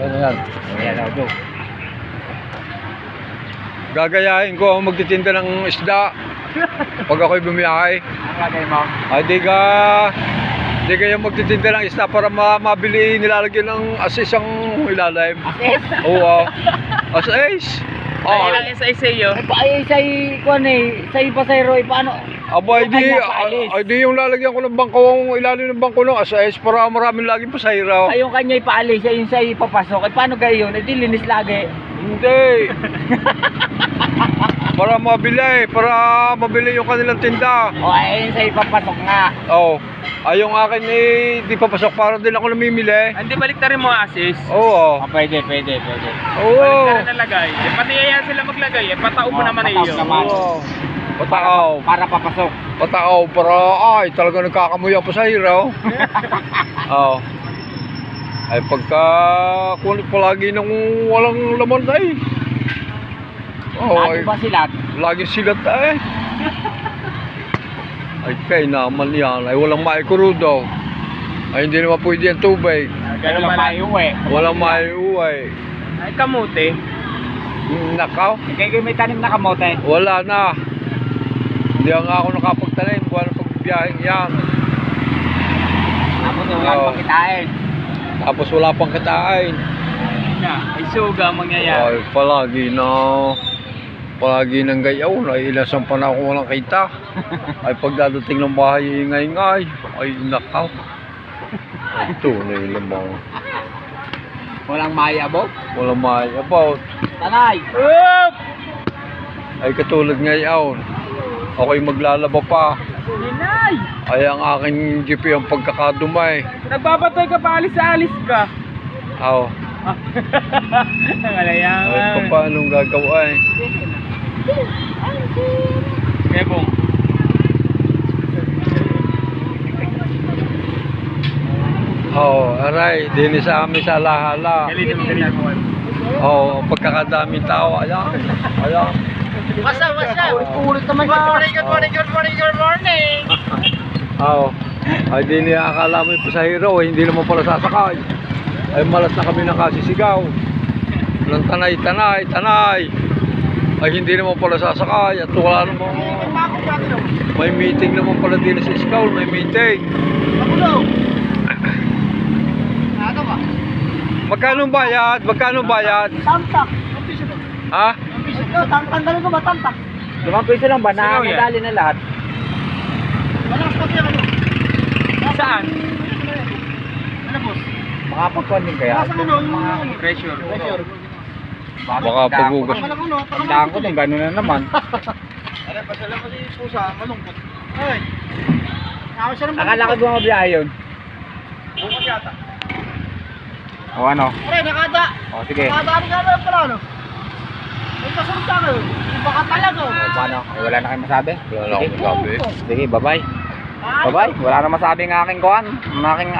Ano yan? Ayan, Ojo. Gagayahin ko ang magtitinda ng isda pag ako'y bumiyahe. Ang lagay mo? Ay, di kayo magtitinda ng isda para mabili nilalagyan ng asis ang ilalim. Asis? Oo, asis. Ay, ilang isa sa'yo? Ay, isa'y, kuwan eh, isa'y pasayro, paano? Aba, Yung kanya paalis. ay di yung lalagyan ko ng bangko, ang ilalim ng bangko ng asis para maraming laging pasahero. Ay, yung kanya'y paalis, ay yung sa'y papasok. Ay, paano gayon? Ay, di linis lagi. Hindi. Para mabili yung kanilang tinda. O, ay, yung sa'y papasok nga. Oo. Ay, yung akin di papasok para din ako namimili. Hindi balik na rin mo assist. Oo. Ah, pwede. Oo. Balik na rin nalagay. Eh, pati yaya sila maglagay. Eh, patao mo naman patao iyo. naman. Oo. Patakaw. Para papasok. Patakaw para talaga nagkakamuy ang pasahero. Oo. Ay pagka kunit palagi nang walang laman ay. Oo. Ano ba sila? Lagi silat ay. Ay kay naman yan. Ay walang maikurudo. Ay hindi naman pwede yung tubig. Ganun Ganun pala pala. iuwi. Walang maiuwi. Ay, kamote. Nakaw. Kayo may tanim na kamote. Wala na. Hindi nga ako nakapagtanim. Buwan ang pagbibiyaheng yan. Tapos wala Oo. pang kitain. Tapos wala pang kitain. Ay, suga ang mangyayari. Ay palagi nang gayaw na ilasang pa na ako walang kita. Ay pagdadating ng bahay ingay-ingay. Ay nakaw. Ay tunay lamang. Walang mayabot. Walang may about. Tanay. Ay katulad ngayon. Ako'y maglalaba pa. Ninay! Ay ang aking jeep ang pagkakadumay. Nagbabatay ka pa, alis ka. Aw. Nangalayangan. Ay paano gagawin? Kebong. Aray, din sa amin sa lahala. Galing naman ginagawa. Pagkakadaming tao, ayan. What's up? Ulit naman ka. Good morning. Ay di niya akala mo yung pasahero, hindi naman pala sasakay. Ay malas na kami nakasisigaw. Nang tanay. Ay hindi naman pala sasakay at wala naman. May meeting naman pala din sa Iskaw, may meeting. Magkano bayad? Tamtak. Ha? Tanggalin ko ba tamtak? 5 piso lang ba na Sino yan? madali na lahat? Saan? Makapagkuhan din kaya? Pressure. Baka pagugas. Tandaan ko din, gano'n na naman. Akala ko bumabiyahe yun. O ano? Nakada! O sige. Nakadaan ka na pala, no? May kasunod ka na, baka talaga. O paano? Wala na kayong masabi? Wala na akong masabi. Sige, bye-bye. Bye-bye. Wala na masabi ng aking kuhan. Ng aking